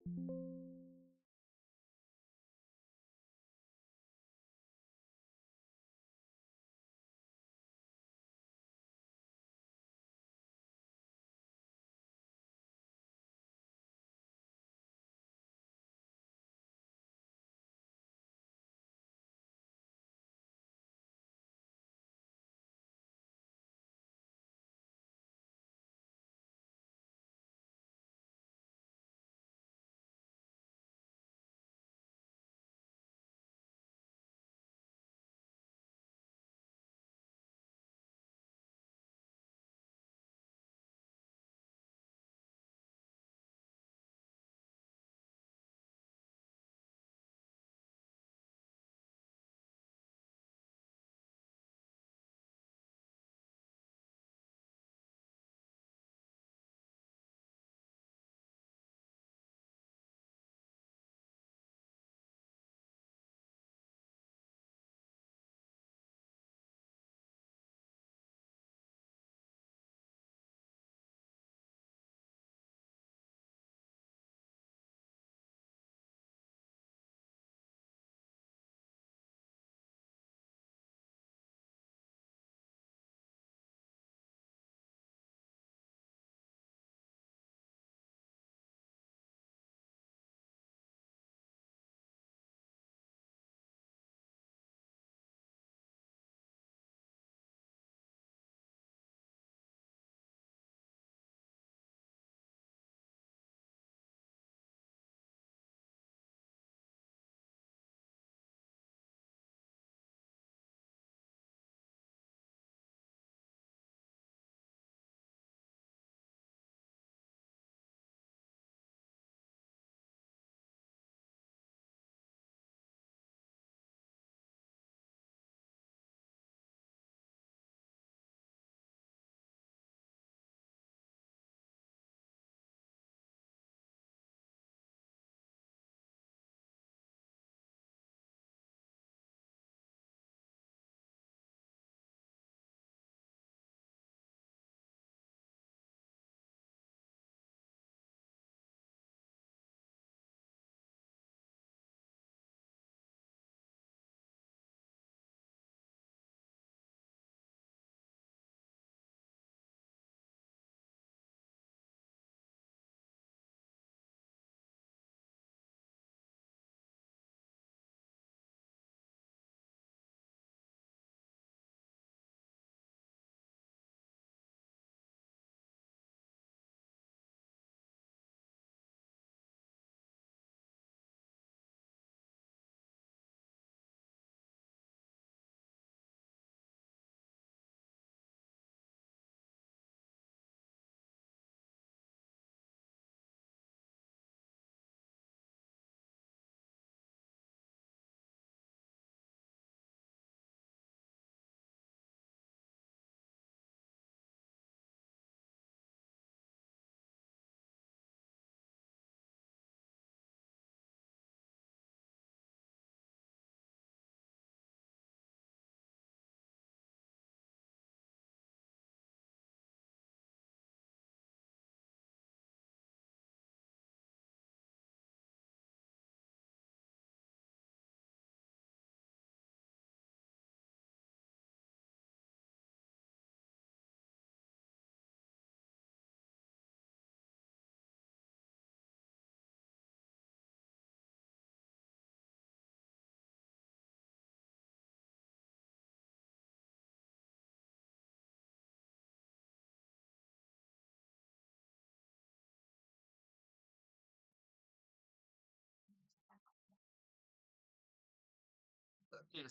Okay,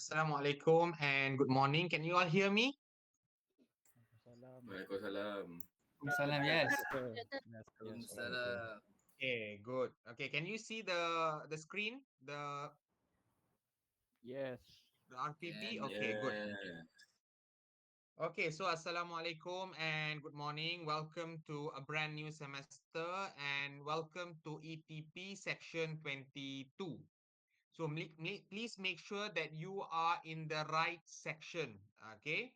Assalamualaikum and good morning. Can you all hear me? Salam. Waalaikumsalam. Salam, yes. Yes, sir. Yes, yes. Okay, okay. Waalaikumsalam. Okay, good. Okay, can you see the screen, Yes. the RPP? And Okay, good. Yeah. Okay, so Assalamualaikum and good morning. Welcome to a brand new semester and welcome to EPP section 22. So please make sure that you are in the right section. Okay.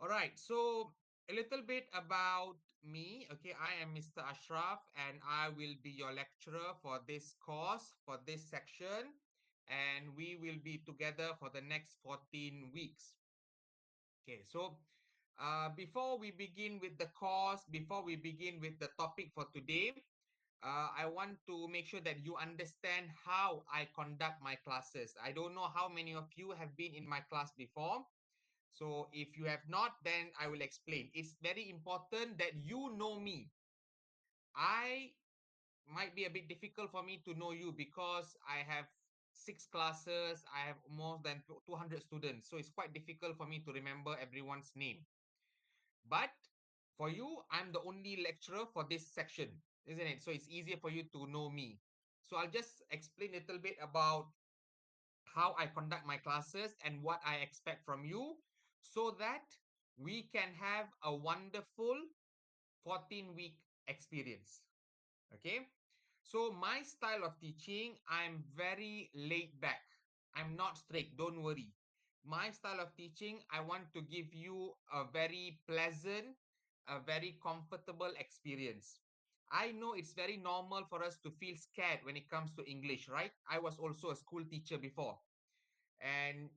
All right. So A little bit about me. Okay, I am Mr. Ashraf and I will be your lecturer for this course, for this section. And we will be together for the next 14 weeks. Okay, so before we begin with the course, before we begin with the topic for today, I want to make sure that you understand how I conduct my classes. I don't know how many of you have been in my class before. So if you have not, then I will explain. It's very important that you know me. I might be a bit difficult for me to know you because I have 6 classes. I have more than 200 students. So it's quite difficult for me to remember everyone's name. But for you, I'm the only lecturer for this section, isn't it? So it's easier for you to know me. So I'll just explain a little bit about how I conduct my classes and what I expect from you so that we can have a wonderful 14-week experience. Okay. So my style of teaching, I'm very laid back. I'm not strict. Don't worry. My style of teaching, I want to give you a very pleasant, a very comfortable experience. I know it's very normal for us to feel scared when it comes to English, right? I was also a school teacher before. And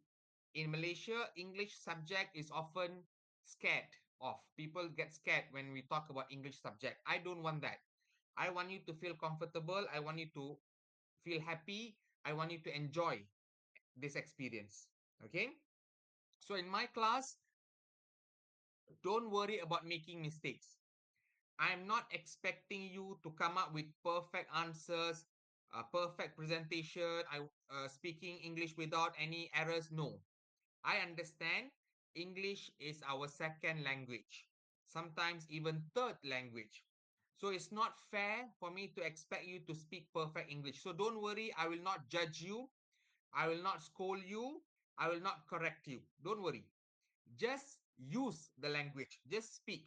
in Malaysia, English subject is often scared of. People get scared when we talk about English subject. I don't want that. I want you to feel comfortable. I want you to feel happy. I want you to enjoy this experience. Okay. So in my class, don't worry about making mistakes. I'm not expecting you to come up with perfect answers, a perfect presentation, speaking English without any errors. No, I understand English is our second language, sometimes even third language. So it's not fair for me to expect you to speak perfect English. So don't worry, I will not judge you. I will not scold you. I will not correct you. Don't worry. Just use the language. Just speak.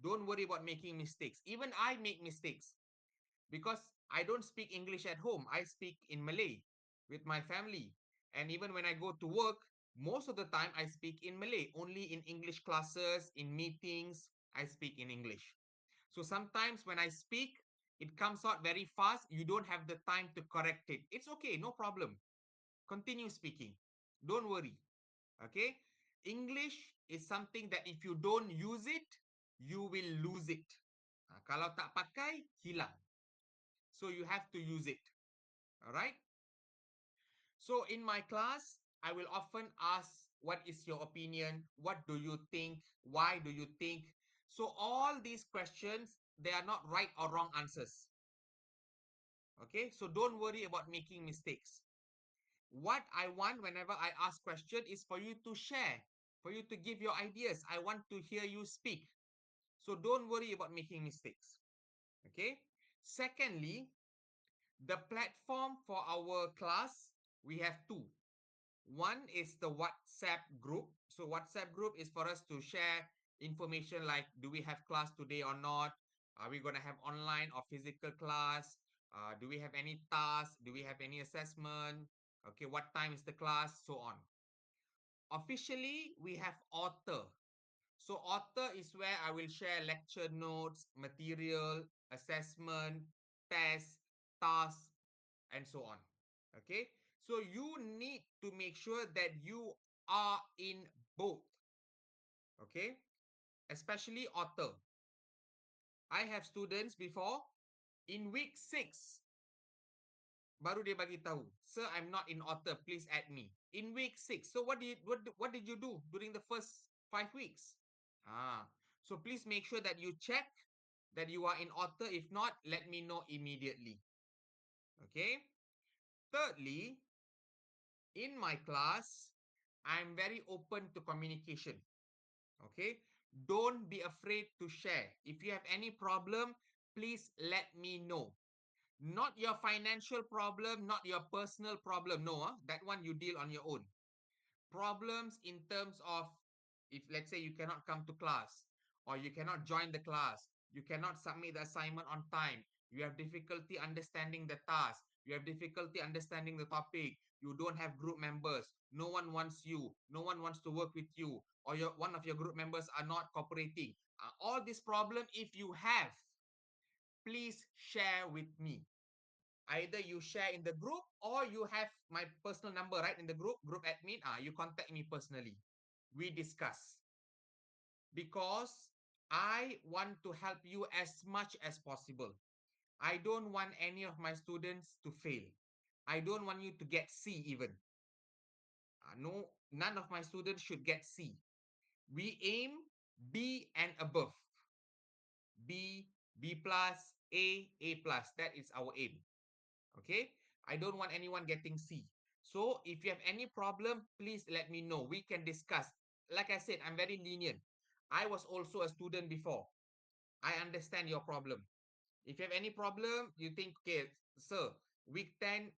Don't worry about making mistakes. Even I make mistakes because I don't speak English at home. I speak in Malay with my family. And even when I go to work, most of the time I speak in Malay. Only in English classes, in meetings, I speak in English. So sometimes when I speak, it comes out very fast. You don't have the time to correct it. It's okay, no problem. Continue speaking. Don't worry. Okay? English is something that if you don't use it, you will lose it. Kalau tak pakai, hilang. So you have to use it. All right. So in my class, I will often ask, what is your opinion? What do you think? Why do you think? So all these questions, they are not right or wrong answers. Okay. So don't worry about making mistakes. What I want whenever I ask question is for you to share, for you to give your ideas. I want to hear you speak. So don't worry about making mistakes. Okay. Secondly, the platform for our class, we have two. One is the WhatsApp group. So WhatsApp group is for us to share information like, do we have class today or not? Are we going to have online or physical class? Do we have any tasks? Do we have any assessment? Okay, what time is the class? So on. Officially, we have author. So author is where I will share lecture notes, material, assessment, tests, tasks, and so on. Okay. So you need to make sure that you are in both. Okay. Especially author. I have students before in week 6 baru dia bagi tahu, sir, I'm not in author, please add me. In week 6. So what did you do during the first 5 weeks? So please make sure that you check that you are in author. If not, let me know immediately. Okay. Thirdly, in my class, I'm very open to communication. Okay. Don't be afraid to share. If you have any problem, please let me know. Not your financial problem, not your personal problem. No, that one you deal on your own. Problems in terms of, if let's say you cannot come to class or you cannot join the class, you cannot submit the assignment on time, you have difficulty understanding the task, you have difficulty understanding the topic, you don't have group members, no one wants you, no one wants to work with you, or one of your group members are not cooperating. All this problem, if you have, please share with me. Either you share in the group or you have my personal number, right? In the group admin, you contact me personally. We discuss because I want to help you as much as possible. I don't want any of my students to fail. I don't want you to get C even. No, none of my students should get C. We aim B and above. B, B plus, A plus. That is our aim. Okay. I don't want anyone getting C. So if you have any problem, please let me know. We can discuss. Like I said, I'm very lenient. I was also a student before. I understand your problem. If you have any problem, you think, okay, sir, week 10,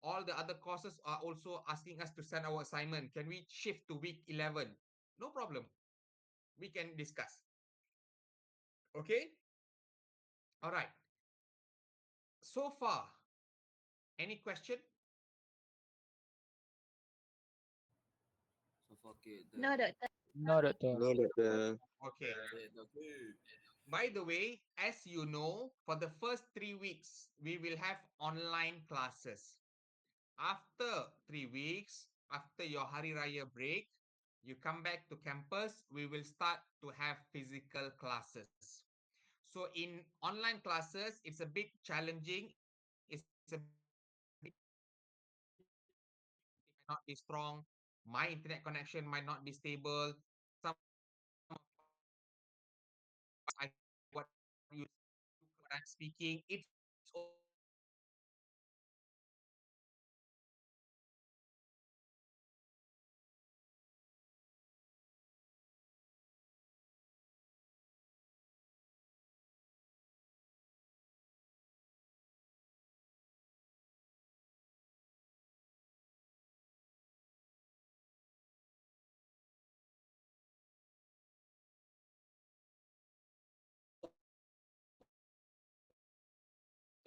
all the other courses are also asking us to send our assignment. Can we shift to week 11? No problem. We can discuss. Okay. All right. So far, any question? No, doctor. No, doctor. No, doctor. Okay. By the way, as you know, for the first 3 weeks, we will have online classes. After 3 weeks, after your Hari Raya break, you come back to campus, we will start to have physical classes. So in online classes, it's a bit challenging, it's a bit might not be strong, my internet connection might not be stable. Some of I what you what I'm speaking, it's okay.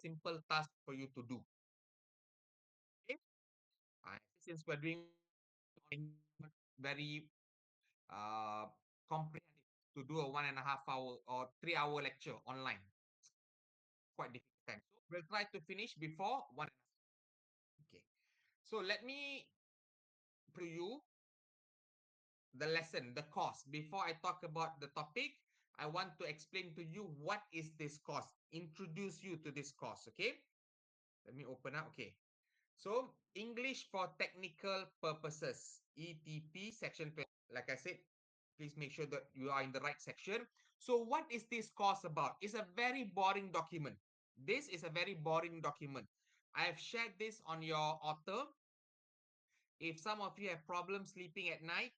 Simple task for you to do. Okay? Since we're doing very comprehensive to do a 1.5 hour or 3 hour lecture online. Quite difficult time. So we'll try to finish before 1.5. Okay. So let me preview the lesson, the course. Before I talk about the topic, I want to explain to you what is this course, introduce you to this course. Okay. Let me open up. Okay. So English for technical purposes, ETP section 20. Like I said, please make sure that you are in the right section. So what is this course about? It's a very boring document. This is a very boring document. I have shared this on your author. If some of you have problems sleeping at night,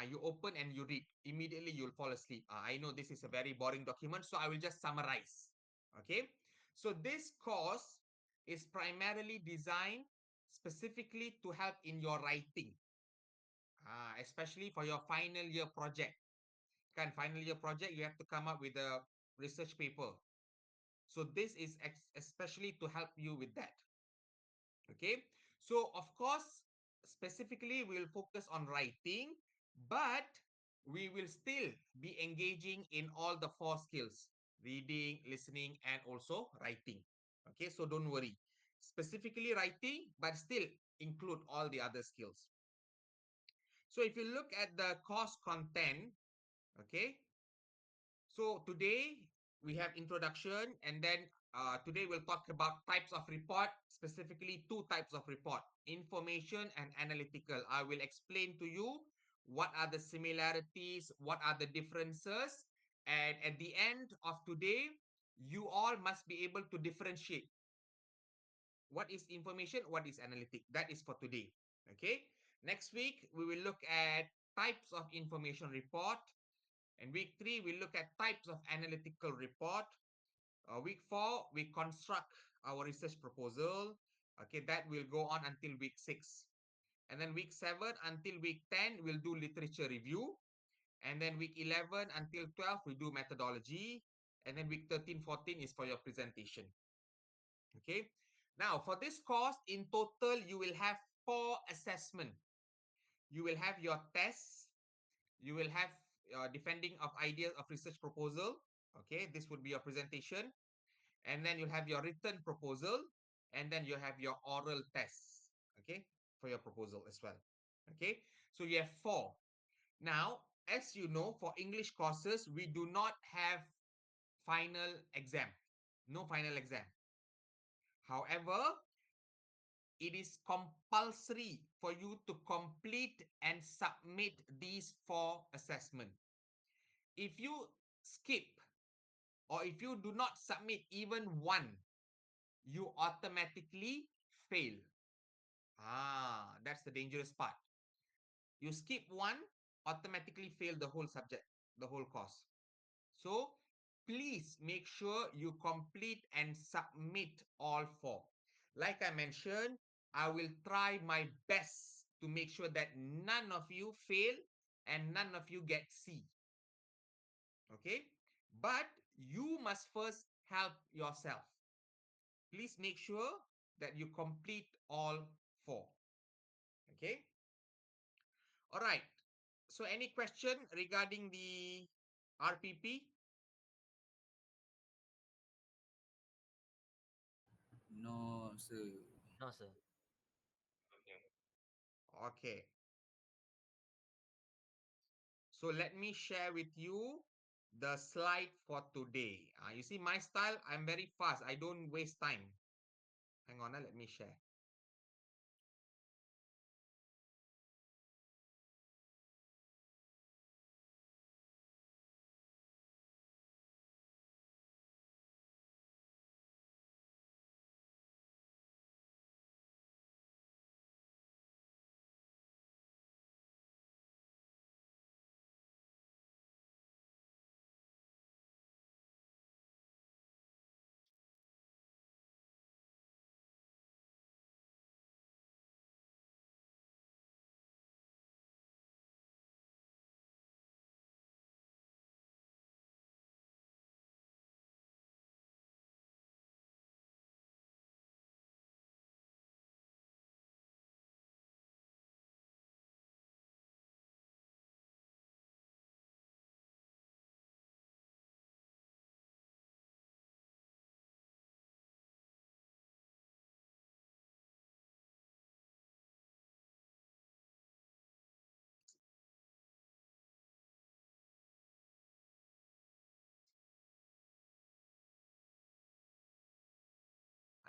you open and you read. Immediately you'll fall asleep. I know this is a very boring document, so I will just summarize. Okay. So this course is primarily designed specifically to help in your writing, especially for your final year project. Final year project, you have to come up with a research paper. So this is especially to help you with that. Okay. So of course, specifically, we'll focus on writing, but we will still be engaging in all the 4 skills: reading, listening, and also writing. Okay. So don't worry. Specifically writing, but still include all the other skills. So if you look at the course content, okay, so today we have introduction, and then today we'll talk about types of report, specifically 2 types of report: information and analytical. I will explain to you what are the similarities, what are the differences, and at the end of today, you all must be able to differentiate what is information, what is analytic. That is for today. Okay. Next week, we will look at types of information report. And week 3, we look at types of analytical report. Week 4, we construct our research proposal. Okay, that will go on until week 6. And then week 7 until week 10, we'll do literature review. And then week 11 until 12, we do methodology. And then week 13, 14 is for your presentation. Okay. Now, for this course, in total, you will have 4 assessment. You will have your tests, you will have defending of ideas of research proposal. Okay, this would be your presentation. And then you'll have your written proposal, and then you have your oral tests, okay, for your proposal as well. Okay, so you have 4. Now, as you know, for English courses, we do not have final exam. No final exam. However, it is compulsory for you to complete and submit these 4 assessments. If you skip or if you do not submit even one, you automatically fail. That's the dangerous part. You skip one, automatically fail the whole subject, the whole course. So please make sure you complete and submit all 4. Like I mentioned, I will try my best to make sure that none of you fail and none of you get C. Okay? But you must first help yourself. Please make sure that you complete all 4. Okay? All right. So any question regarding the RPP? No, sir. No, sir. Okay. Okay. So let me share with you the slide for today. You see my style, I'm very fast. I don't waste time. Hang on, let me share.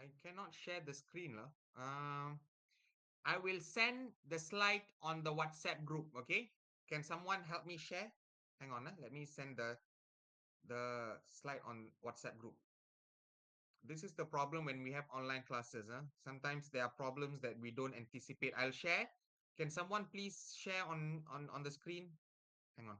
I cannot share the screen. I will send the slide on the WhatsApp group. Okay. Can someone help me share? Hang on. Let me send the slide on WhatsApp group. This is the problem when we have online classes. Sometimes there are problems that we don't anticipate. I'll share. Can someone please share on the screen? Hang on.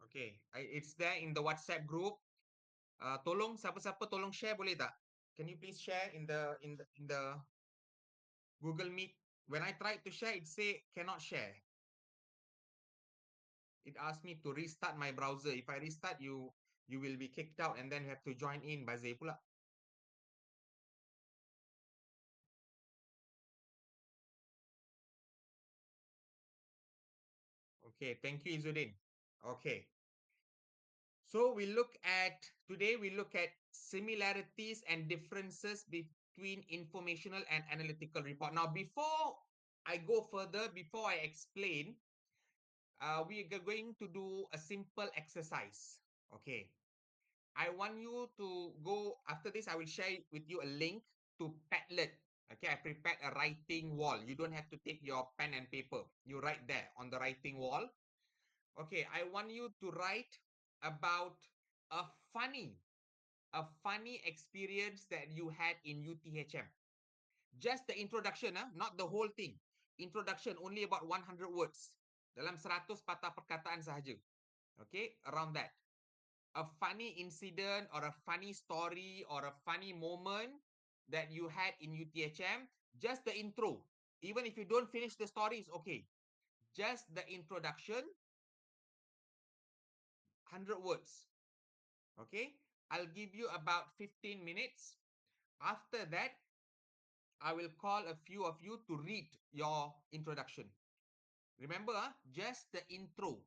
Okay, it's there in the WhatsApp group. Tolong siapa-siapa tolong share boleh tak? Can you please share in the Google Meet? When I tried to share, it say cannot share. It asked me to restart my browser. If I restart, you will be kicked out and then you have to join in Bazir pula. Okay, thank you, Izzuddin. Okay. So today we look at similarities and differences between informational and analytical report. Now, before I go further, before I explain, we are going to do a simple exercise. Okay. I want you to go, after this, I will share with you a link to Padlet. Okay, I prepared a writing wall. You don't have to take your pen and paper. You write there on the writing wall. Okay, I want you to write about a funny experience that you had in UTHM. Just the introduction, not the whole thing. Introduction only about 100 words. Dalam 100 patah perkataan sahaja. Okay, around that. A funny incident or a funny story or a funny moment that you had in UTHM, just the intro. Even if you don't finish the story, it's okay. Just the introduction, 100 words. Okay, I'll give you about 15 minutes. After that, I will call a few of you to read your introduction. Remember, just the intro,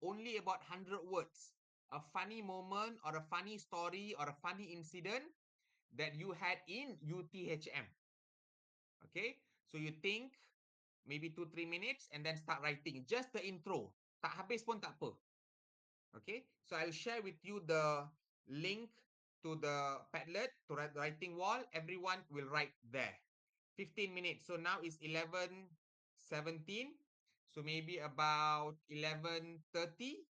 only about 100 words. A funny moment or a funny story or a funny incident that you had in UTHM. Okay, so you think maybe 2-3 minutes and then start writing. Just the intro. Tak habis pun tak apa. Okay, so I'll share with you the link to the Padlet, to the writing wall. Everyone will write there. 15 minutes. So now it's 11:17. So maybe about 11:30.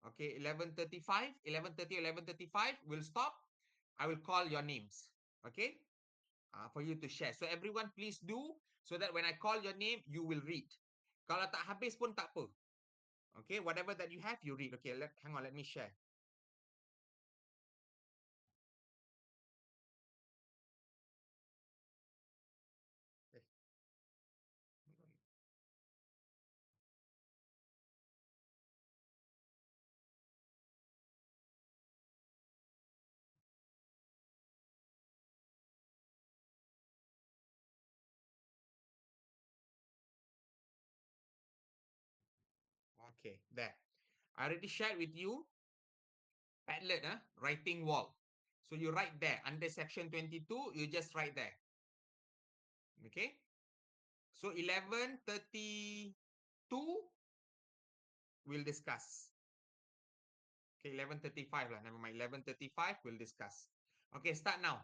Okay, 11:35, 11:30, 11:35. We'll stop. I will call your names. Okay, for you to share. So everyone please do, so that when I call your name, you will read. Kalau tak habis pun tak apa. Okay, whatever that you have, you read. Okay, hang on, let me share. Eh, Okay, there. I already shared with you Padlet, writing wall. So you write there under section 22, you just write there. Okay. So 11:32 we'll discuss. Okay, 11:35 lah. Never mind. 11:35 we'll discuss. Okay, start now.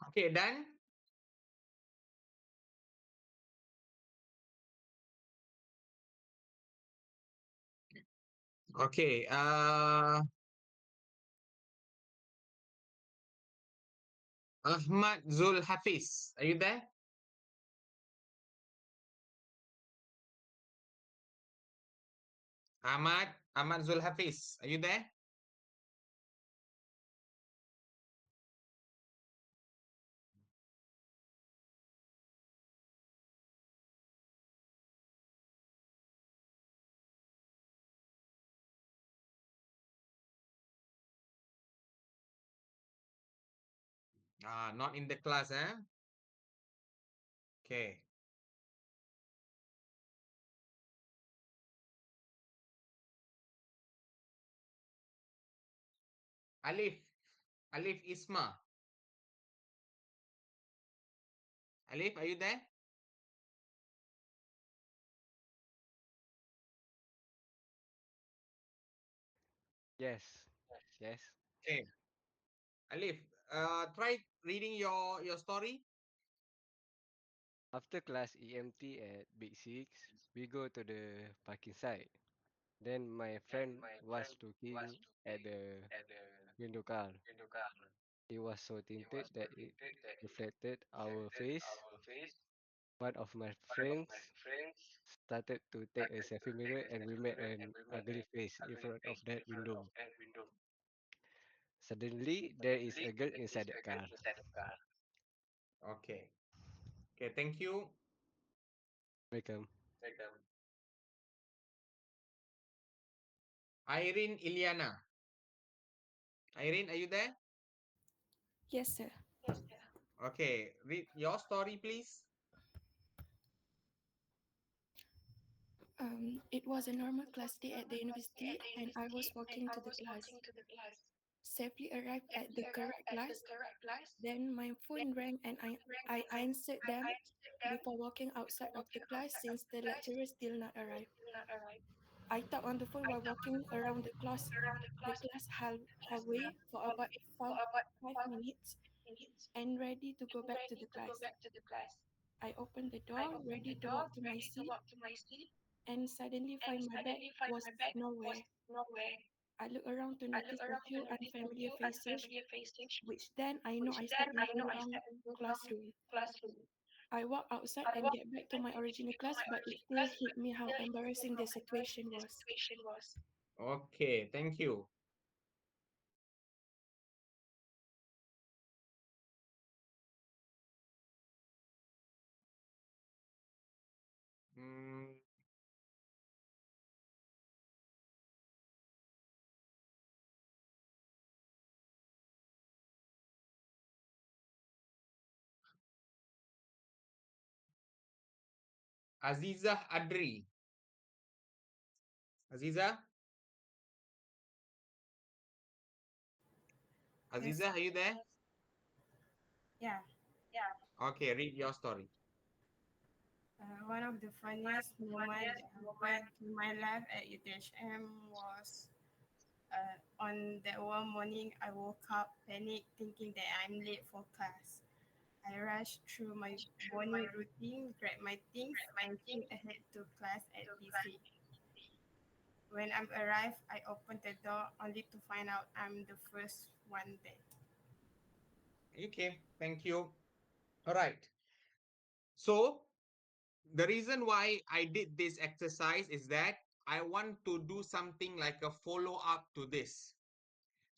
Okay, done. Okay. Ahmad Zul Hafiz. Are you there? Ahmad Zul Hafiz. Are you there? Not in the class, eh? Okay. Alif. Alif Isma. Alif, are you there? Yes, yes. Okay. Alif, try reading your story. After class EMT at Big Six, we go to the parking site. Then my friend was looking at the window car. He was so tinted that it reflected our face. One of my friends started to take a selfie mirror and we made an ugly face in front of that window. Suddenly, there is a girl inside the car. Okay. Okay, thank you. Welcome. Irene Iliana. Irene, are you there? Yes, sir. Okay, read your story, please. It was a normal class day at the university, and I was walking to the class. Safely arrived at the correct class. Then my phone rang, and I answered them before walking outside of the class since the lecturer still not arrived. I talked on the phone while walking around the class hallway for about 5 minutes and ready to go back to the class. I opened the door, ready to walk to my seat, and suddenly find my bag was nowhere. I look around to notice a few unfamiliar faces, which then I know I stepped into the wrong classroom. I walk outside and get back to my original class, but it still hit me how embarrassing the situation was. Okay, thank you. Mm, Aziza Adri. Aziza? Aziza, Yes. are you there? Yeah. Okay, read your story. One of the funniest moments that happened to my life at UTHM was on that one morning I woke up, panicked, thinking that I'm late for class. I rushed through my morning routine, grabbed my things, and flew ahead to class at PC. When I arrived, I opened the door only to find out I'm the first one there. Okay, thank you. All right. So, the reason why I did this exercise is that I want to do something like a follow up to this.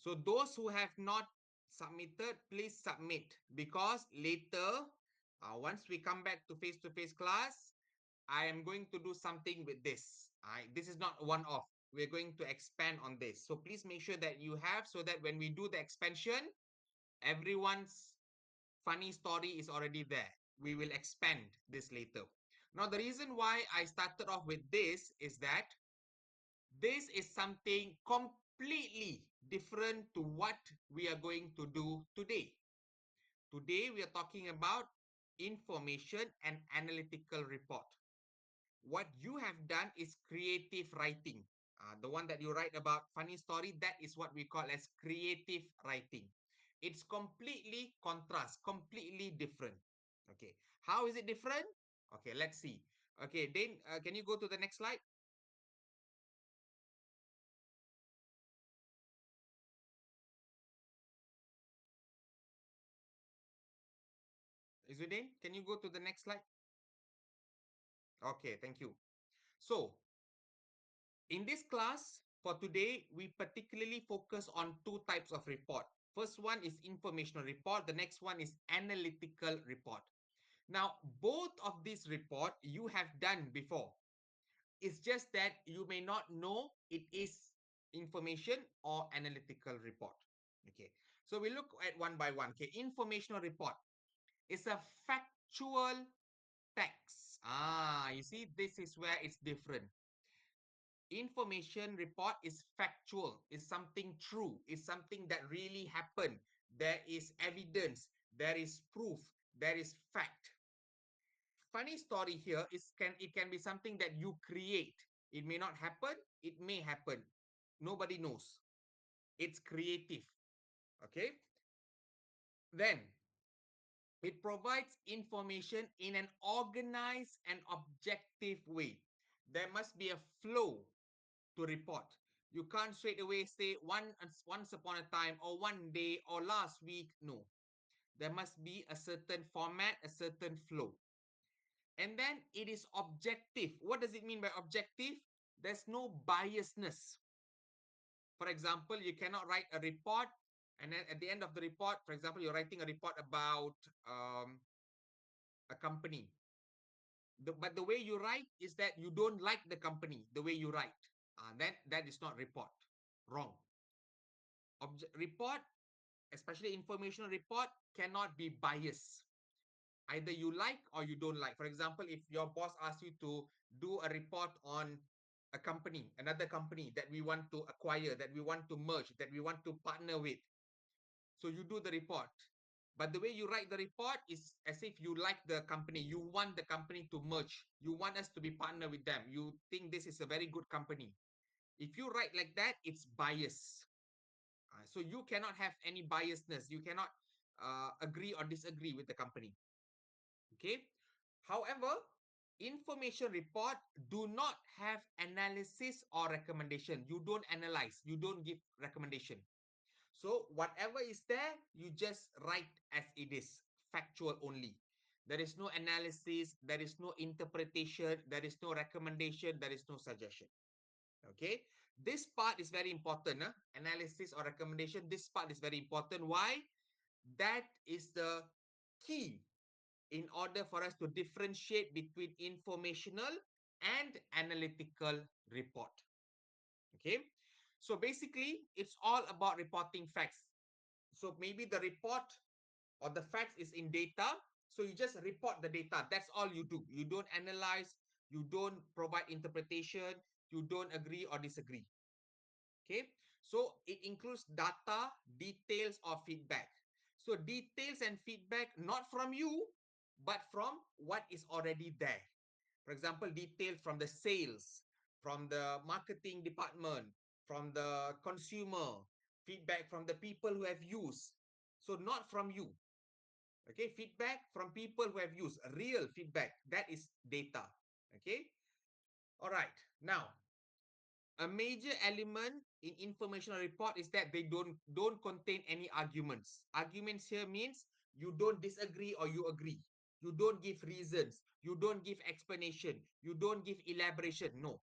So, those who have not submitted, please submit because later, once we come back to face class, I am going to do something with this. This is not one off. We're going to expand on this. So, please make sure that you have so that when we do the expansion, everyone's funny story is already there. We will expand this later. Now, the reason why I started off with this is that this is something completely different to what we are going to do today. Today, we are talking about information and analytical report. What you have done is creative writing. The one that you write about funny story, that is what we call as creative writing. It's completely contrast, completely different. Okay, how is it different? Okay, let's see. Okay, Dane, can you go to the next slide? Izudin, can you go to the next slide? Okay, thank you. So, in this class for today, we particularly focus on two types of report. First one is informational report. The next one is analytical report. Now, both of these report you have done before. It's just that you may not know it is information or analytical report. Okay, so we look at one by one. Okay, informational report is a factual text. You see, this is where it's different. Information report is factual, is something true, is something that really happened. There is evidence, there is proof, there is fact. Funny story here is it can be something that you create. It may not happen, it may happen. Nobody knows. It's creative. Okay. Then it provides information in an organized and objective way. There must be a flow to report. You can't straight away say once upon a time or one day or last week. No. There must be a certain format, a certain flow. And then it is objective. What does it mean by objective? There's no biasness. For example, you cannot write a report and then at the end of the report, for example, you're writing a report about a company. But the way you write is that you don't like the company, the way you write. That is not report. Wrong. Report, especially informational report, cannot be biased. Either you like or you don't like. For example, if your boss asks you to do a report on a company, another company that we want to acquire, that we want to merge, that we want to partner with. So you do the report. But the way you write the report is as if you like the company. You want the company to merge. You want us to be partner with them. You think this is a very good company. If you write like that, it's bias. So you cannot have any biasness. You cannot agree or disagree with the company. Okay. However, information report do not have analysis or recommendation. You don't analyze. You don't give recommendation. So whatever is there, you just write as it is, factual only. There is no analysis, there is no interpretation, there is no recommendation, there is no suggestion. Okay, this part is very important. Analysis or recommendation, this part is very important. Why? That is the key in order for us to differentiate between informational and analytical report. Okay, so basically it's all about reporting facts. So maybe the report or the facts is in data, so you just report the data. That's all you do. You don't analyze, you don't provide interpretation, you don't agree or disagree. Okay, so it includes data, details, or feedback. So details and feedback not from you, but from what is already there. For example, details from the sales, from the marketing department, from the consumer, feedback from the people who have used. So not from you. Okay, feedback from people who have used, real feedback. That is data. Okay. All right. Now, a major element in informational report is that they don't contain any arguments. Arguments here means you don't disagree or you agree. You don't give reasons. You don't give explanation. You don't give elaboration. No.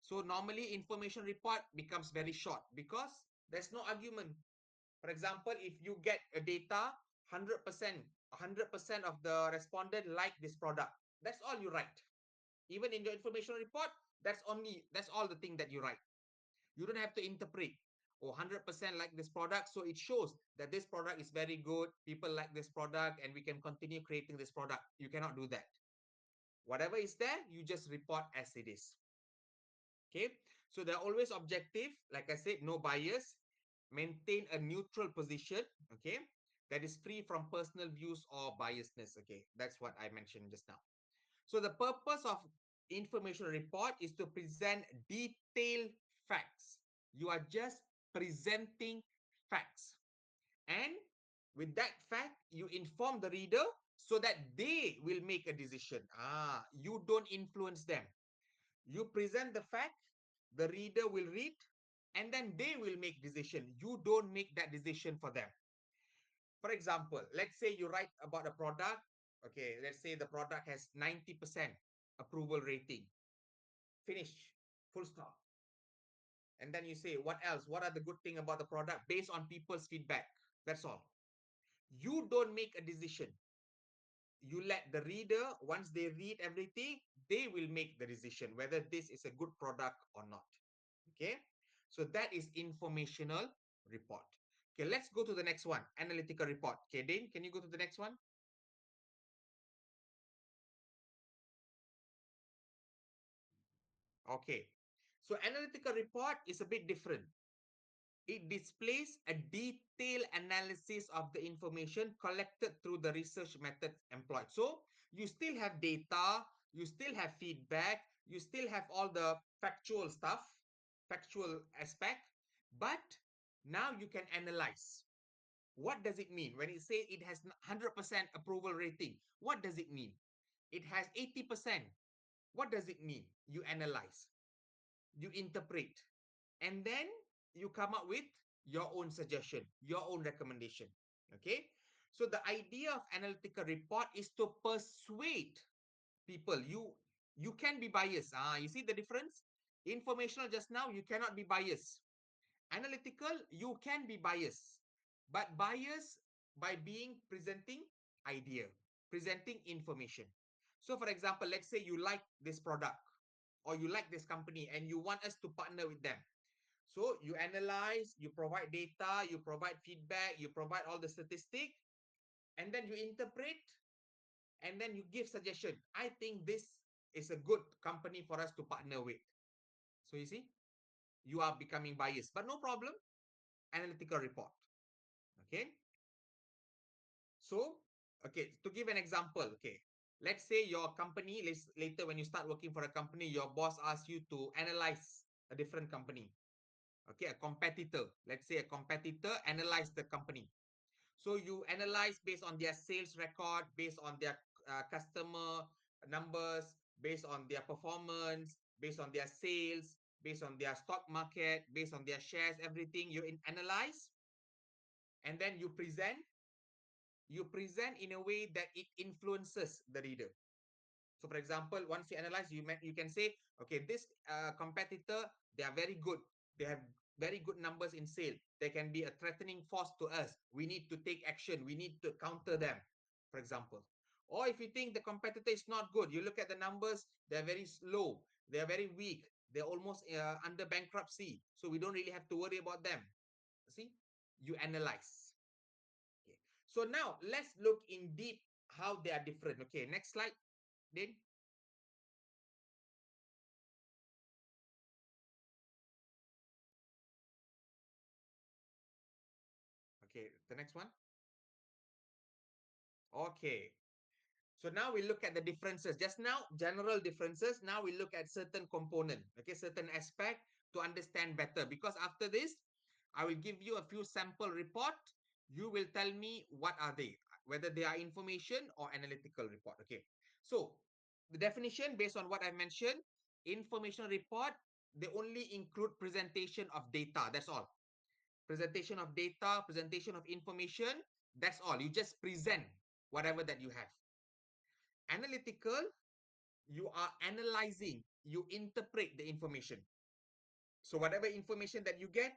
So normally information report becomes very short because there's no argument. For example, if you get a data, 100% of the respondent like this product. That's all you write. Even in your information report, that's all the thing that you write. You don't have to interpret. Oh, 100% like this product, so it shows that this product is very good. People like this product, and we can continue creating this product. You cannot do that. Whatever is there, you just report as it is. Okay, so they're always objective. Like I said, no bias. Maintain a neutral position. Okay, that is free from personal views or biasness. Okay, that's what I mentioned just now. So the purpose of information report is to present detailed facts. You are just presenting facts. With that fact, you inform the reader so that they will make a decision. You don't influence them. You present the fact, the reader will read, and then they will make decision. You don't make that decision for them. For example, let's say you write about a product. Okay, let's say the product has 90% approval rating. Finish. Full stop. And then you say, what else? What are the good thing about the product based on people's feedback? That's all. You don't make a decision. You let the reader, once they read everything, they will make the decision whether this is a good product or not. Okay, so that is informational report. Okay, let's go to the next one, analytical report. Okay, Dane, can you go to the next one? Okay, so analytical report is a bit different. It displays a detailed analysis of the information collected through the research methods employed. So you still have data, you still have feedback, you still have all the factual stuff, factual aspect, but now you can analyze. What does it mean when it says it has 100% approval rating? What does it mean? It has 80%. What does it mean? You analyze, you interpret, and then you come up with your own suggestion, your own recommendation. Okay, so the idea of analytical report is to persuade people. You can be biased. You see the difference? Informational, just now, you cannot be biased. Analytical, you can be biased, but bias by being presenting idea, presenting information. So for example, let's say you like this product or you like this company and you want us to partner with them. So you analyze, you provide data, you provide feedback, you provide all the statistic, and then you interpret, and then you give suggestion. I think this is a good company for us to partner with. So you see, you are becoming biased, but no problem. Analytical report. Okay. So, okay, to give an example, okay, let's say your company, later when you start working for a company, your boss asks you to analyze a different company. Okay, a competitor. Let's say a competitor, analyze the company. So you analyze based on their sales record, based on their customer numbers, based on their performance, based on their sales, based on their stock market, based on their shares, everything you analyze, and then you present in a way that it influences the reader. So for example, once you analyze, you can say, okay, this competitor, they are very good. They have very good numbers in sale. They can be a threatening force to us. We need to take action. We need to counter them, for example. Or if you think the competitor is not good, you look at the numbers, they're very slow. They're very weak. They're almost under bankruptcy. So we don't really have to worry about them. See, you analyze. Okay. So now let's look in deep how they are different. Okay, next slide, Dane. Okay, the next one. Okay. So now we look at the differences. Just now, general differences. Now we look at certain component, okay, certain aspect to understand better. Because after this, I will give you a few sample report. You will tell me what are they, whether they are information or analytical report. Okay. So the definition based on what I mentioned, information report, they only include presentation of data. That's all. Presentation of data, presentation of information. That's all. You just present whatever that you have. Analytical, you are analyzing, you interpret the information. So whatever information that you get,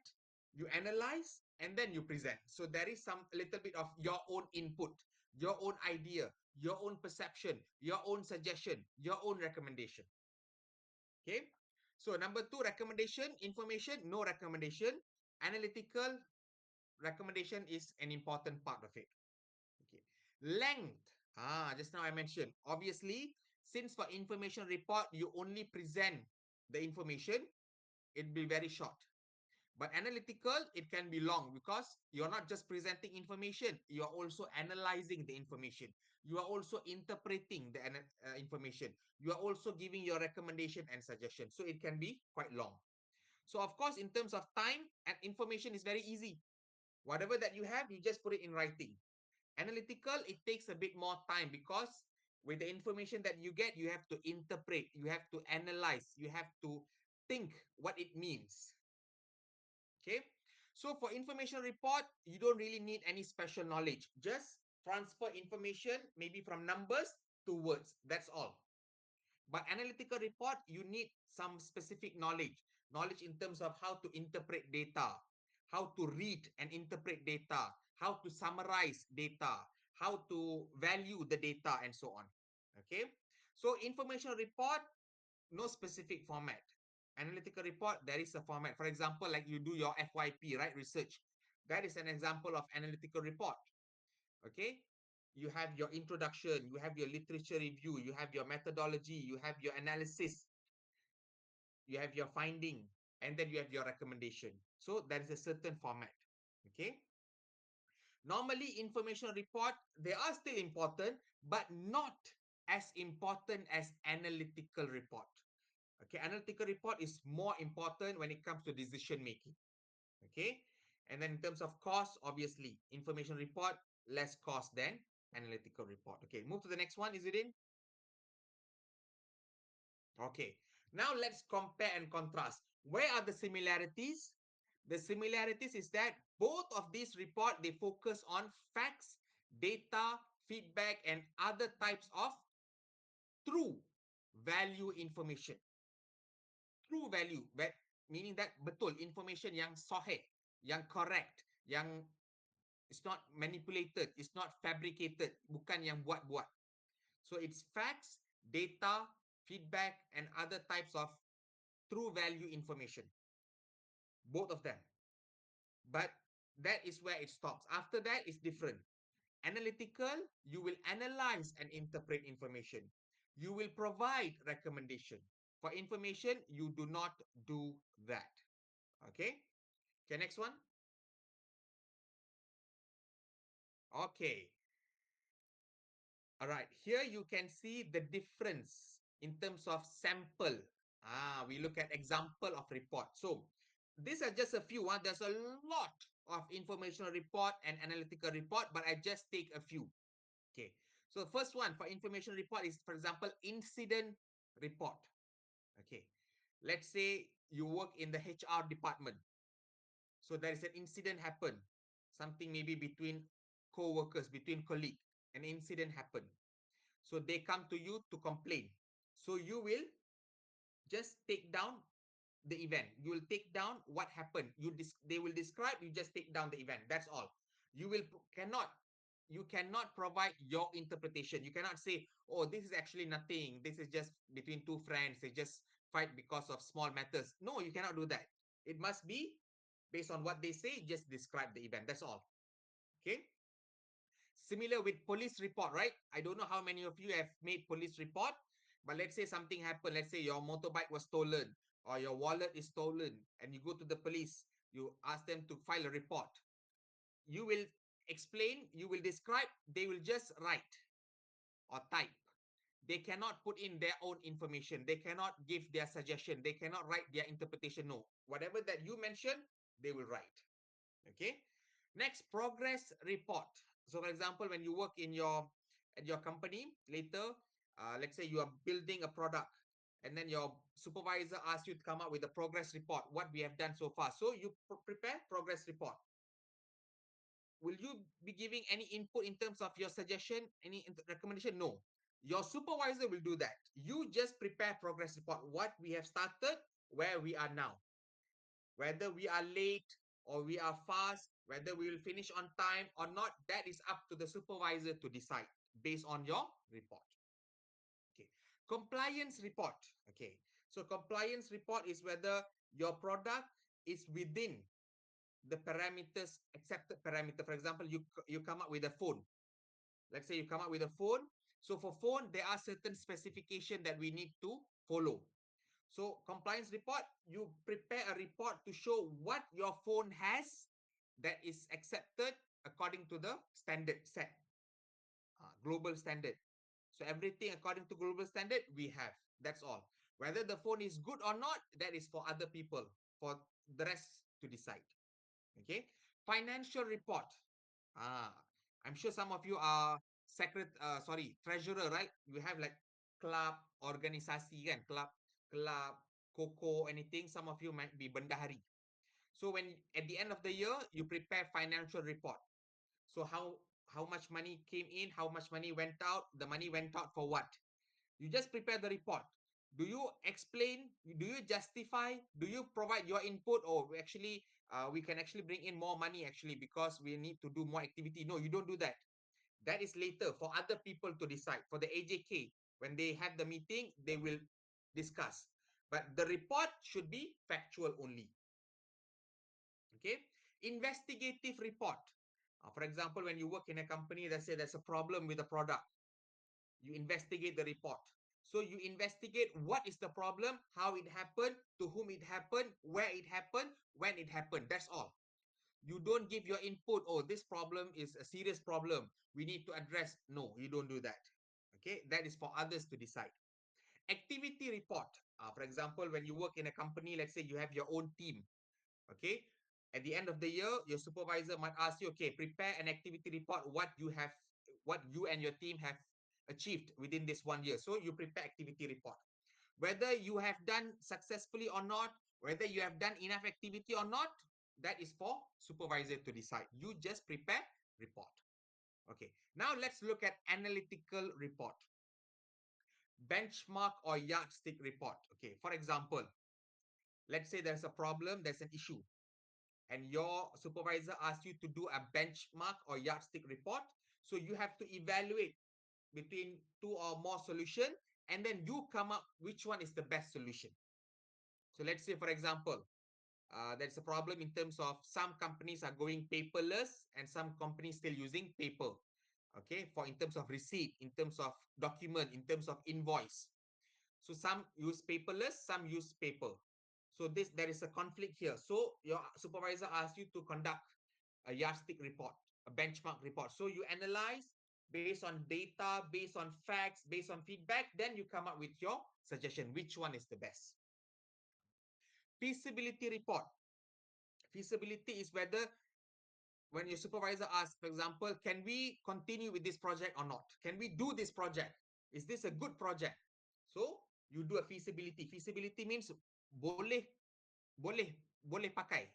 you analyze and then you present. So there is some a little bit of your own input, your own idea, your own perception, your own suggestion, your own recommendation. Okay. So number two, recommendation, information, no recommendation. Analytical, recommendation is an important part of it. Okay. Length. Just now I mentioned, obviously, since for information report, you only present the information, it'll be very short. But analytical, it can be long because you're not just presenting information, you're also analyzing the information. You are also interpreting the information. You are also giving your recommendation and suggestion. So it can be quite long. So of course, in terms of time, and information is very easy. Whatever that you have, you just put it in writing. Analytical, it takes a bit more time because with the information that you get, you have to interpret, you have to analyze, you have to think what it means. Okay. So for information report, you don't really need any special knowledge. Just transfer information, maybe from numbers to words. That's all. But analytical report, you need some specific knowledge. Knowledge in terms of how to interpret data, how to read and interpret data, how to summarize data, how to value the data, and so on. Okay. So information report, no specific format. Analytical report, there is a format. For example, like you do your FYP, right? Research. That is an example of analytical report. Okay. You have your introduction, you have your literature review, you have your methodology, you have your analysis, you have your finding, and then you have your recommendation. So there is a certain format. Okay. Normally, information report, they are still important, but not as important as analytical report. Okay, analytical report is more important when it comes to decision making. Okay, and then in terms of cost, obviously, information report less cost than analytical report. Okay, move to the next one. Is it in? Okay, now let's compare and contrast. Where are the similarities? The similarities is that both of these report, they focus on facts, data, feedback, and other types of true value information. True value, meaning that betul, information yang sahih, yang correct, yang it's not manipulated, it's not fabricated, bukan yang buat-buat. So it's facts, data, feedback, and other types of true value information. Both of them. But that is where it stops. After that, it's different. Analytical, you will analyze and interpret information. You will provide recommendation. For information, you do not do that. Okay. Okay, next one. Okay. All right. Here you can see the difference in terms of sample. We look at example of report. So these are just a few. There's a lot of informational report and analytical report, but I just take a few. Okay. So first one for information report is, for example, incident report. Okay. Let's say you work in the HR department. So there is an incident happen, something maybe between co-workers, between colleagues, an incident happened. So they come to you to complain. So you will just take down the event. You will take down what happened. They will describe, you just take down the event. That's all. You cannot provide your interpretation. You cannot say, oh, this is actually nothing. This is just between two friends. They just fight because of small matters. No, you cannot do that. It must be based on what they say, just describe the event. That's all. Okay. Similar with police report, right? I don't know how many of you have made police report, but let's say something happened. Let's say your motorbike was stolen or your wallet is stolen, and you go to the police, you ask them to file a report. You will explain, you will describe, they will just write or type. They cannot put in their own information. They cannot give their suggestion. They cannot write their interpretation. No, whatever that you mention, they will write. Okay. Next, progress report. So for example, when you work at your company later, let's say you are building a product, and then your supervisor asks you to come up with a progress report, what we have done so far. So you prepare progress report. Will you be giving any input in terms of your suggestion, any recommendation? No. Your supervisor will do that. You just prepare progress report, what we have started, where we are now. Whether we are late or we are fast, whether we will finish on time or not, that is up to the supervisor to decide based on your report. Okay. Compliance report. Okay. So compliance report is whether your product is within the parameters, accepted parameter. For example, you come up with a phone. Let's say you come up with a phone. So for phone, there are certain specifications that we need to follow. So compliance report, you prepare a report to show what your phone has that is accepted according to the standard set, global standard. So everything according to global standard we have. That's all. Whether the phone is good or not, that is for other people, for the rest to decide. Okay. Financial report. I'm sure some of you are treasurer, right? You have like club, organisasi kan, club, koko, anything. Some of you might be bendahari. So when at the end of the year, you prepare financial report. So how much money came in, how much money went out, the money went out for what? You just prepare the report. Do you explain? Do you justify? Do you provide your input? Or actually, we can actually bring in more money actually because we need to do more activity. No, you don't do that. That is later for other people to decide. For the AJK, when they have the meeting, they will discuss. But the report should be factual only. Okay. Investigative report. For example, when you work in a company, let's say there's a problem with the product, you investigate the report. So you investigate what is the problem, how it happened, to whom it happened, where it happened, when it happened. That's all. You don't give your input. Oh, this problem is a serious problem, we need to address. No, you don't do that. Okay, that is for others to decide. Activity report. For example, when you work in a company, let's say you have your own team. Okay, at the end of the year, your supervisor might ask you, okay, prepare an activity report, what you and your team have achieved within this 1 year. So you prepare activity report, whether you have done successfully or not, whether you have done enough activity or not, that is for supervisor to decide. You just prepare report. Okay, now let's look at analytical report, benchmark or yardstick report. Okay, for example, let's say there's a problem, there's an issue, and your supervisor asks you to do a benchmark or yardstick report. So you have to evaluate between two or more solutions, and then you come up which one is the best solution. So let's say, for example, there's a problem in terms of some companies are going paperless and some companies still using paper. Okay, for in terms of receipt, in terms of document, in terms of invoice. So some use paperless, some use paper. So there is a conflict here. So your supervisor asks you to conduct a yardstick report, a benchmark report. So you analyze based on data, based on facts, based on feedback, then you come up with your suggestion, which one is the best. Feasibility report. Feasibility is whether when your supervisor asks, for example, can we continue with this project or not? Can we do this project? Is this a good project? So you do a feasibility. Feasibility means boleh boleh pakai.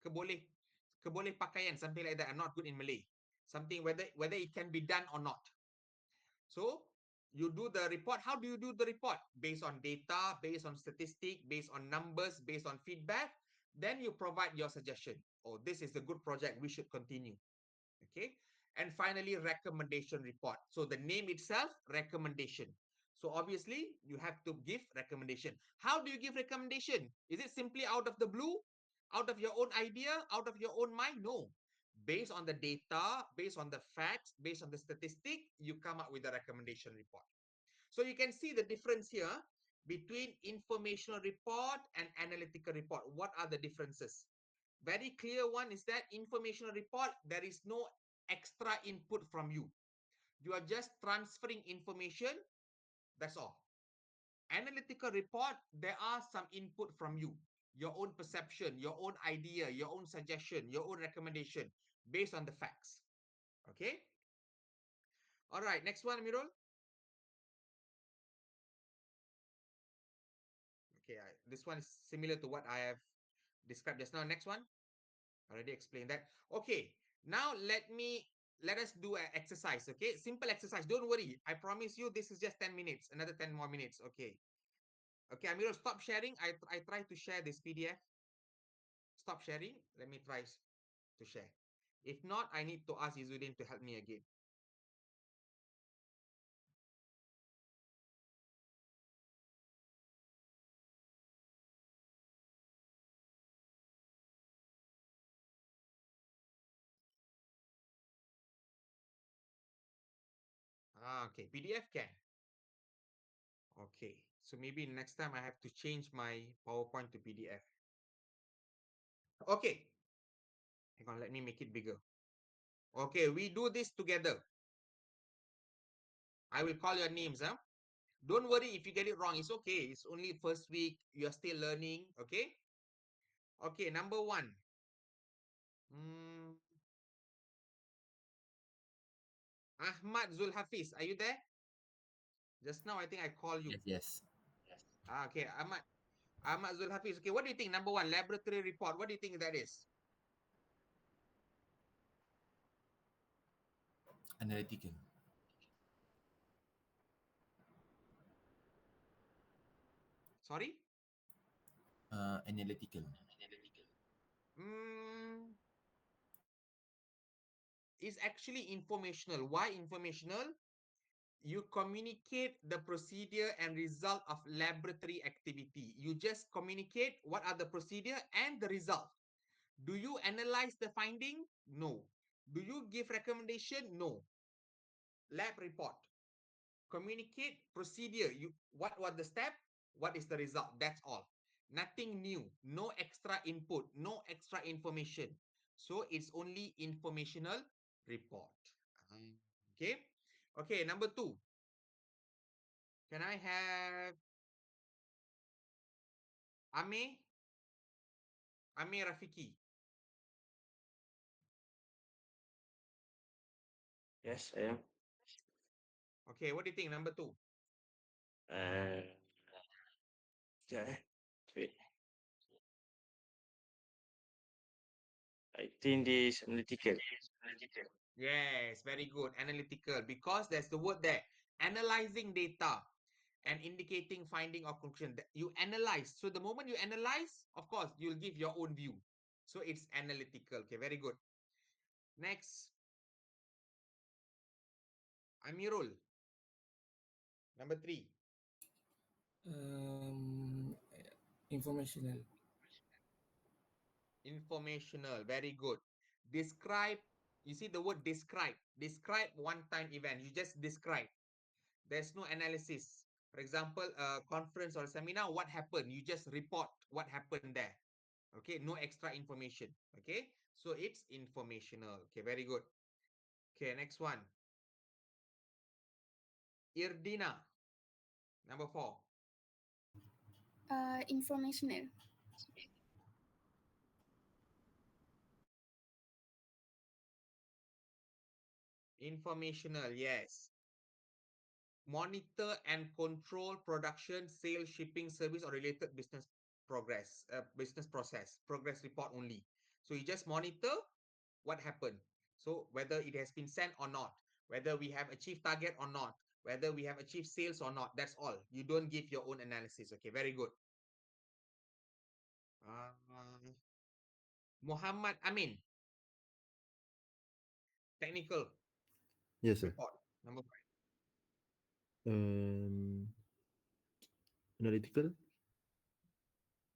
Keboleh pakaian, something like that. I'm not good in Malay. Something whether it can be done or not. So you do the report. How do you do the report? Based on data, based on statistic, based on numbers, based on feedback. Then you provide your suggestion. Oh, this is a good project, we should continue. Okay. And finally, recommendation report. So the name itself, recommendation. So obviously you have to give recommendation. How do you give recommendation? Is it simply out of the blue, out of your own idea, out of your own mind? No. Based on the data, based on the facts, based on the statistic, you come up with a recommendation report. So you can see the difference here between informational report and analytical report. What are the differences? Very clear one is that informational report, there is no extra input from you. You are just transferring information. That's all. Analytical report, there are some input from you. Your own perception, your own idea, your own suggestion, your own recommendation based on the facts. Okay. All right. Next one, Amirul. Okay. This one is similar to what I have described just now. Next one. I already explained that. Okay. Now let us do an exercise. Okay. Simple exercise. Don't worry. I promise you this is just 10 minutes. Another 10 more minutes. Okay. Okay, Amirul, stop sharing. I try to share this PDF. Stop sharing. Let me try to share. If not, I need to ask Izudin to help me again. Okay, PDF can. Okay, so maybe next time I have to change my PowerPoint to PDF. Okay, hang on, let me make it bigger. Okay, we do this together. I will call your names, huh? Don't worry if you get it wrong. It's okay. It's only first week. You're still learning. Okay. Okay. Number one. Ahmad Zulhafiz, are you there? Just now, I think I call you. Yes. Okay, Ahmad Zulhafiz. Okay, what do you think? Number one, laboratory report. What do you think that is? Analytical. Sorry? Analytical. Mm, it's actually informational. Why informational? You communicate the procedure and result of laboratory activity. You just communicate what are the procedure and the result. Do you analyze the finding? No. Do you give recommendation? No. Lab report. Communicate procedure. What was the step? What is the result? That's all. Nothing new. No extra input. No extra information. So it's only informational report. Okay. Okay. Number two. Can I have Ame? Ame Rafiki. Yes, I am. Okay. What do you think? Number two. Uh, yeah, wait. I think this analytical. Yes, very good. Analytical, because there's the word there. Analyzing data and indicating finding or conclusion. You analyze. So the moment you analyze, of course, you'll give your own view. So it's analytical. Okay, very good. Next, Amirul. Number three. Informational. Informational. Very good. Describe. You see the word describe. Describe one-time event. You just describe. There's no analysis. For example, a conference or a seminar, what happened? You just report what happened there. Okay, no extra information. Okay, so it's informational. Okay, very good. Okay, next one. Irdina, number four. Informational. Informational, yes. Monitor and control production, sales, shipping, service, or related business business process, progress report only. So you just monitor what happened. So whether it has been sent or not, whether we have achieved target or not, whether we have achieved sales or not, that's all. You don't give your own analysis. Okay, very good. Uh, Muhammad Amin, technical Yes, sir. report, number five. Um, Analytical.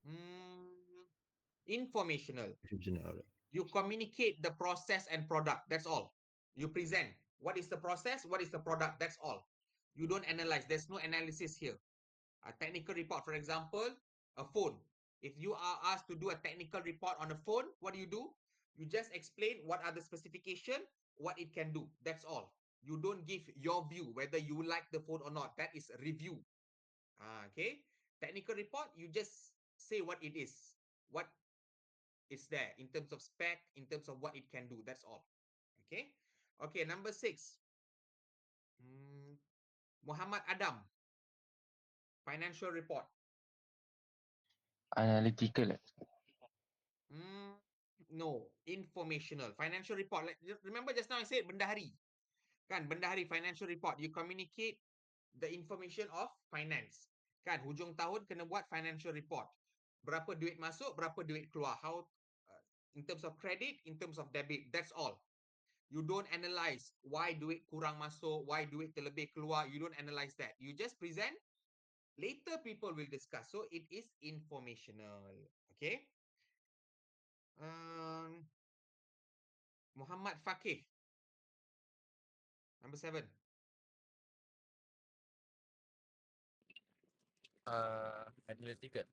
Mm, informational. All right. You communicate the process and product. That's all. You present what is the process, what is the product. That's all. You don't analyze. There's no analysis here. A technical report, for example, a phone. If you are asked to do a technical report on a phone, what do? You just explain what are the specification, what it can do. That's all. You don't give your view whether you like the phone or not. That is a review. Okay. Technical report, you just say what it is, what is there in terms of spec, in terms of what it can do. That's all. Okay. Okay. Number six. Muhammad Adam, financial report. Analytical. Mm, no, informational. Financial report. Like, remember just now I said bendahari. Kan, bendahari financial report. You communicate the information of finance. Kan, hujung tahun kena buat financial report. Berapa duit masuk, berapa duit keluar. How, in terms of credit, in terms of debit. That's all. You don't analyze why duit kurang masuk, why duit terlebih keluar. You don't analyze that. You just present. Later people will discuss. So it is informational. Okay. Um, Muhammad Fakih, number seven. Analytical.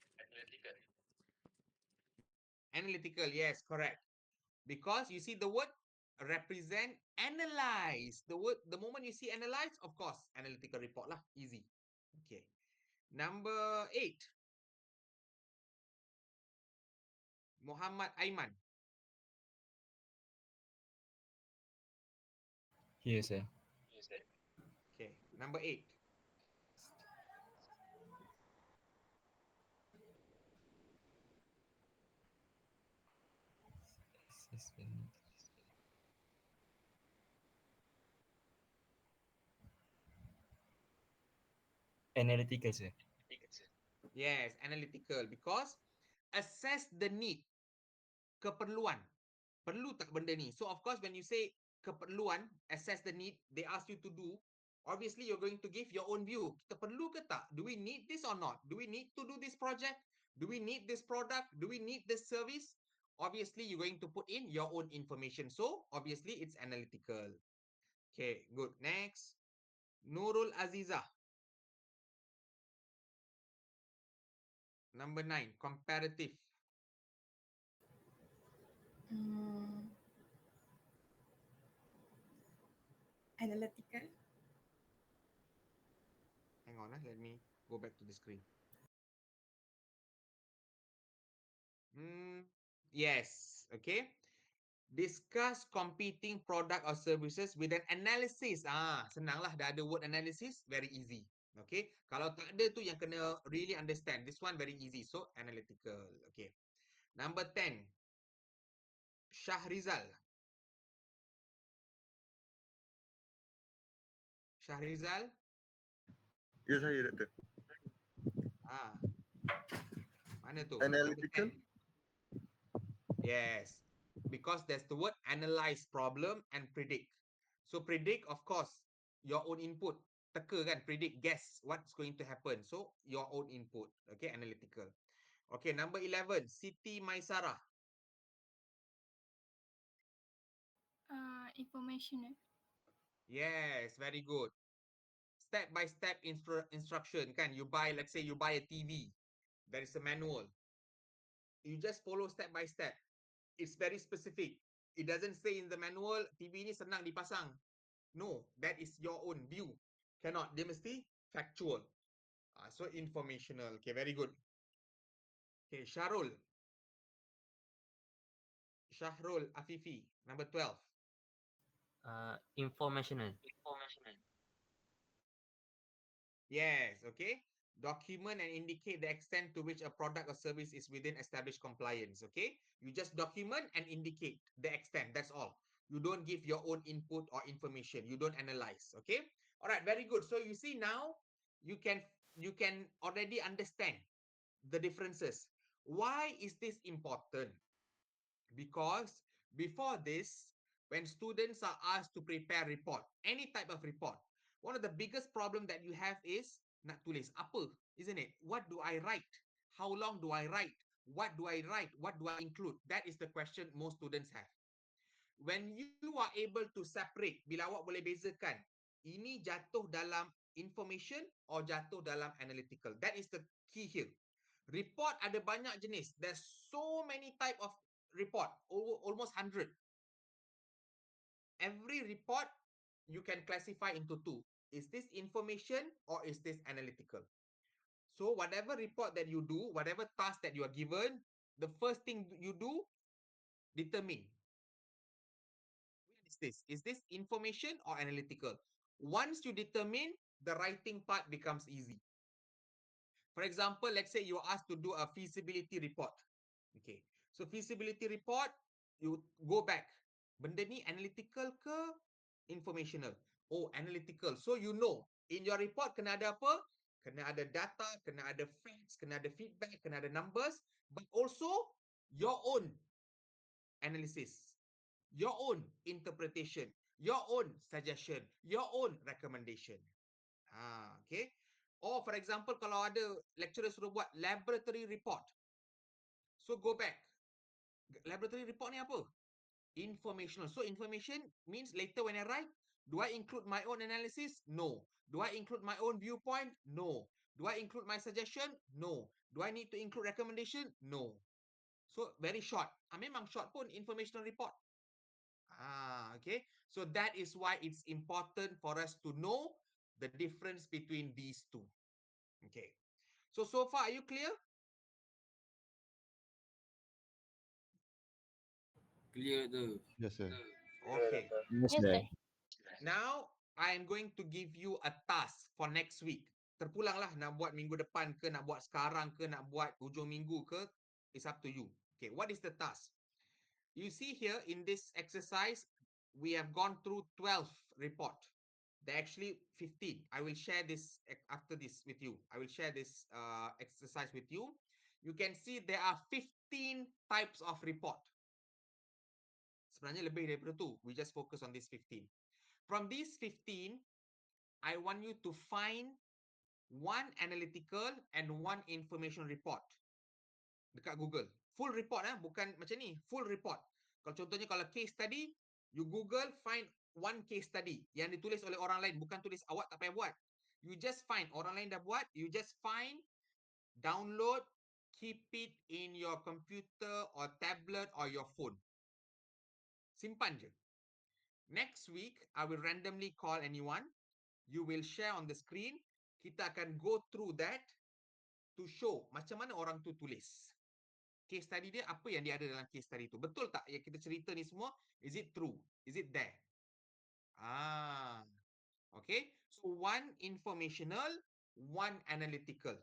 Analytical, yes, correct. Because you see the word represent, analyze. The moment you see analyze, of course, analytical report lah, easy. Okay. Number eight. Muhammad Aiman. Yes, sir. Number 8. Assessment. Analytical, sir. Yes, analytical. Because assess the need, keperluan. Perlu tak benda ni? So of course when you say keperluan, assess the need, they ask you to do, obviously you're going to give your own view. Kita perlu ke tak? Do we need this or not? Do we need to do this project? Do we need this product? Do we need this service? Obviously you're going to put in your own information. So obviously it's analytical. Okay, good. Next. Nurul Aziza. Number 9, comparative. Analytical. Hang on, let me go back to the screen. Yes, okay. Discuss competing product or services with an analysis. Senanglah, dah ada word analysis, very easy. Okay, kalau tak ada tu yang kena really understand. This one very easy, so analytical. Okay. Number 10, Shahrizal. Shahrizal? Ya, saya, Doktor. Mana tu? Number Analytical? 10. Yes, because there's the word analyze problem and predict. So predict, of course, your own input. Teka kan, predict, guess what's going to happen. So your own input. Okay, analytical. Okay, number 11, Siti Maisara. Informational. Yes, very good. Step-by-step instruction kan. You buy, let's say you buy a TV. There is a manual. You just follow step by step. It's very specific. It doesn't say in the manual, TV ni senang dipasang. No, that is your own view. Cannot. Dia mesti factual. So informational. Okay, very good. Okay, Shahrul Afifi, number 12. Informational. Yes, okay. Document and indicate the extent to which a product or service is within established compliance. Okay, you just document and indicate the extent. That's all. You don't give your own input or information. You don't analyze. Okay. All right. Very good. So you see now you can already understand the differences. Why is this important? Because before this, when students are asked to prepare report, any type of report, one of the biggest problem that you have is nak tulis apa, isn't it? What do I write? How long do I write? What do I write? What do I include? That is the question most students have. When you are able to separate, bila awak boleh bezakan, ini jatuh dalam information or jatuh dalam analytical. That is the key here. Report ada banyak jenis. There's so many type of report, almost 100. Every report you can classify into two. Is this information or is this analytical? So whatever report that you do, whatever task that you are given, the first thing you do, determine. What is this? Is this information or analytical? Once you determine, the writing part becomes easy. For example, let's say you are asked to do a feasibility report. Okay. So feasibility report, you go back. Benda ni analytical ke informational? Oh, analytical. So you know, in your report kena ada apa? Kena ada data, kena ada facts, kena ada feedback, kena ada numbers, but also your own analysis, your own interpretation, your own suggestion, your own recommendation. Okay. Or for example, kalau ada lecturer suruh buat laboratory report. So go back. Laboratory report ni apa? Informational. So information means later when I write, do I include my own analysis? No. Do I include my own viewpoint? No. Do I include my suggestion? No. Do I need to include recommendation? No. So very short. Memang short pun informational report. Okay. So that is why it's important for us to know the difference between these two. Okay. So far, are you clear? Clear tu. Yes, sir. Okay. Yes, Yes, sir. sir. Now, I am going to give you a task for next week. Terpulanglah nak buat minggu depan ke, nak buat sekarang ke, nak buat hujung minggu ke, it's up to you. Okay, what is the task? You see here in this exercise, we have gone through 12 report. There actually 15. I will share this after this with you. I will share this exercise with you. You can see there are 15 types of report. Sebenarnya lebih daripada tu. We just focus on these 15. From these 15, I want you to find one analytical and one information report dekat Google. Full report bukan macam ni, full report. Kalau contohnya kalau case study, you Google find one case study yang ditulis oleh orang lain, bukan tulis awak tak payah buat. You just find orang lain dah buat, you just find, download, keep it in your computer or tablet or your phone. Simpan je. Next week, I will randomly call anyone. You will share on the screen. Kita akan go through that to show macam mana orang tu tulis. Case study dia, apa yang dia ada dalam case study tu. Betul tak yang kita cerita ni semua? Is it true? Is it there? Okay. So, one informational, one analytical.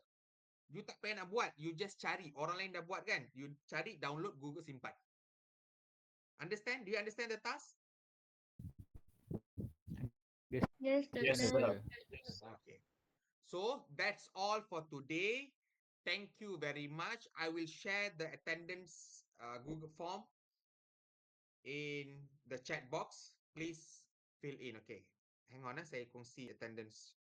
You tak payah nak buat. You just cari. Orang lain dah buat kan? You cari, download, Google, simpan. Understand? Do you understand the task? Yes, Yes, Doctor. sir. Okay. So, that's all for today. Thank you very much. I will share the attendance Google form in the chat box. Please fill in. Okay. Hang on, saya kongsi attendance.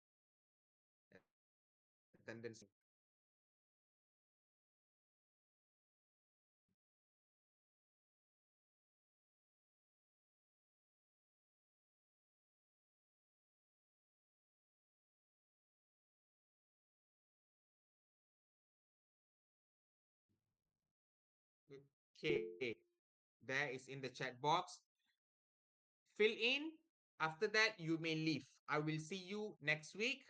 Okay. There is in the chat box. Fill in. After that, you may leave. I will see you next week.